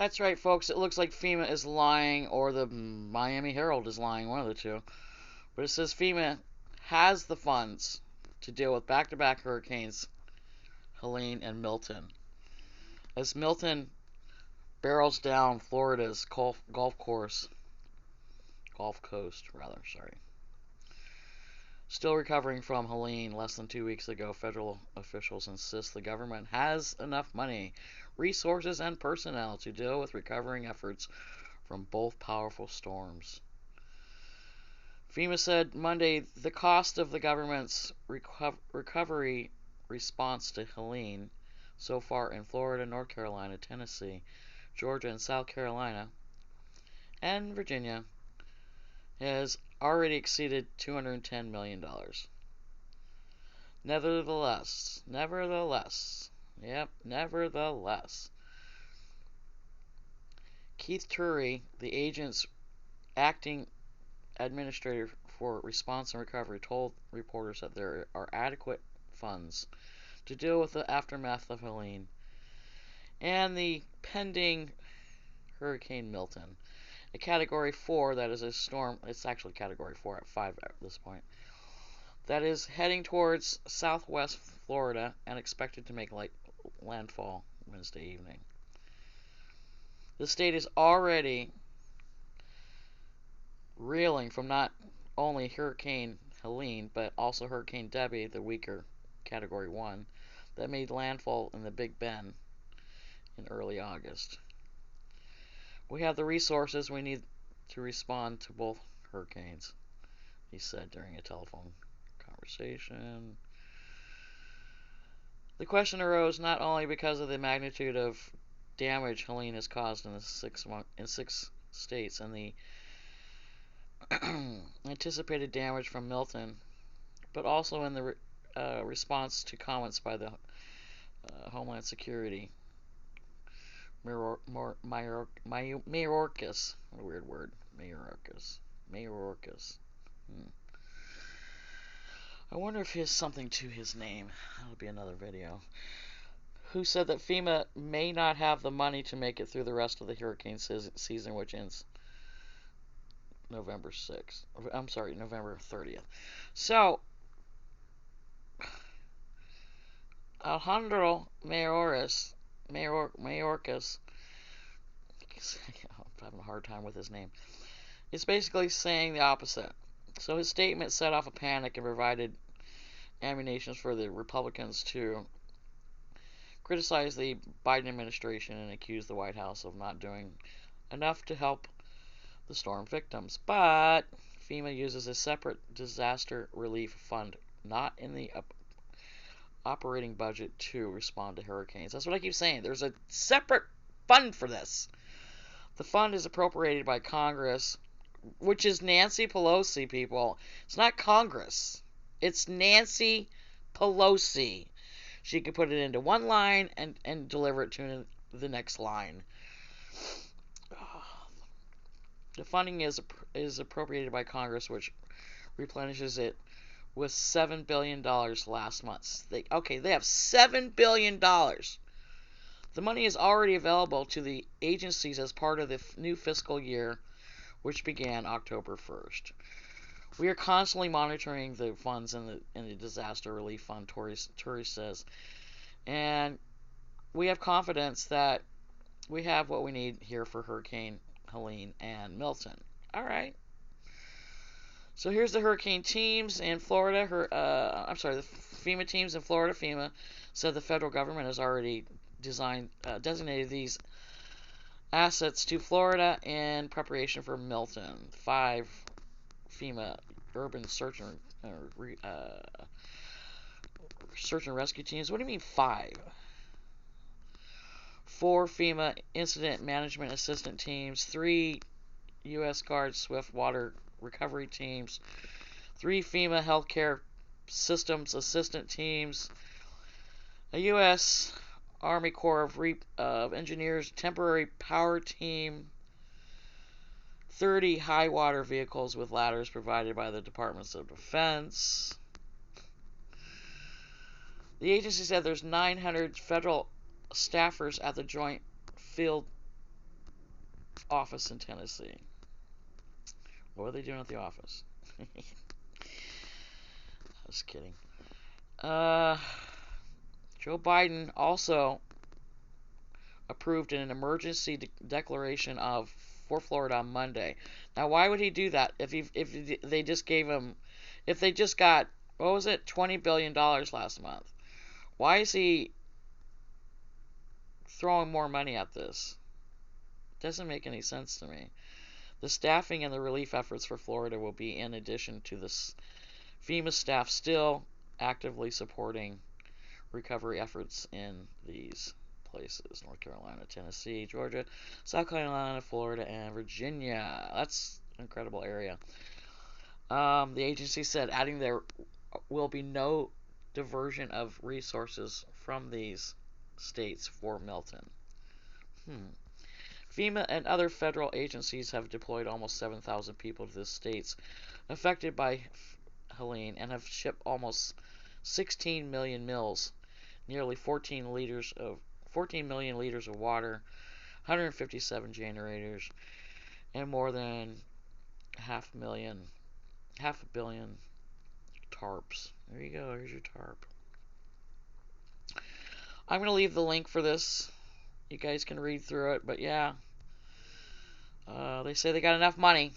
That's right, folks. It looks like FEMA is lying or the Miami Herald is lying, one of the two. But it says FEMA has the funds to deal with back-to-back hurricanes Helene and Milton. As Milton barrels down Florida's Gulf Coast, sorry. Still recovering from Helene less than 2 weeks ago, federal officials insist the government has enough money, resources, and personnel to deal with recovering efforts from both powerful storms. FEMA said Monday the cost of the government's recovery response to Helene so far in Florida, North Carolina, Tennessee, Georgia, and South Carolina, and Virginia has already exceeded $210 million. Nevertheless, Keith Turry, the agent's acting administrator for response and recovery, told reporters that there are adequate funds to deal with the aftermath of Helene and the pending Hurricane Milton, a Category 4 that is a storm. It's actually Category 4 at 5 at this point. That is heading towards southwest Florida and expected to make landfall Wednesday evening. The state is already reeling from not only Hurricane Helene, but also Hurricane Debbie, the weaker Category 1, that made landfall in the Big Bend in early August. We have the resources we need to respond to both hurricanes, he said during a telephone conversation. The question arose not only because of the magnitude of damage Helene has caused in 6 states and the anticipated damage from Milton, but also in the response to comments by the Homeland Security. Mayorkas. What a weird word. Mayorkas. I wonder if he has something to his name. That'll be another video. Who said that FEMA may not have the money to make it through the rest of the hurricane season, which ends November 6th. I'm sorry, November 30th. So, Alejandro Mayorkas, I'm having a hard time with his name, is basically saying the opposite. So his statement set off a panic and provided ammunition for the Republicans to criticize the Biden administration and accuse the White House of not doing enough to help the storm victims. But FEMA uses a separate disaster relief fund, not in the operating budget, to respond to hurricanes. That's what I keep saying. There's a separate fund for this. The fund is appropriated by Congress, which is Nancy Pelosi, people. It's not Congress. It's Nancy Pelosi. She can put it into one line and deliver it to the next line. The funding is appropriated by Congress, which replenishes it with $7 billion last month. They have $7 billion. The money is already available to the agencies as part of the new fiscal year, which began October 1st. We are constantly monitoring the funds in the disaster relief fund, Turry says, and we have confidence that we have what we need here for Hurricane Helene and Milton. All right. So here's the hurricane teams in Florida. The FEMA teams in Florida. FEMA said the federal government has already designated these assets to Florida in preparation for Milton. 5 FEMA urban search and rescue teams. What do you mean 5? 4 FEMA incident management assistant teams, 3 U.S. Guard Swift water recovery teams, 3 FEMA healthcare systems assistant teams, a U.S. Army Corps of Engineers temporary power team, 30 high water vehicles with ladders provided by the Departments of Defense. The agency said there's 900 federal staffers at the Joint Field office in Tennessee. What were they doing at the office? Just kidding. Joe Biden also approved an emergency declaration for Florida on Monday. Now, why would he do that if they just gave him, if they just got, what was it, $20 billion last month? Why is he throwing more money at this? Doesn't make any sense to me. The staffing and the relief efforts for Florida will be in addition to the FEMA staff still actively supporting recovery efforts in these places: North Carolina, Tennessee, Georgia, South Carolina, Florida, and Virginia. That's an incredible area. The agency said, adding there will be no diversion of resources from these states for Milton. FEMA and other federal agencies have deployed almost 7,000 people to the states affected by Helene and have shipped almost 16 million meals, nearly 14 million liters of water, 157 generators, and more than half a billion tarps. There you go. Here's your tarp. I'm going to leave the link for this. You guys can read through it, but yeah. They say they got enough money.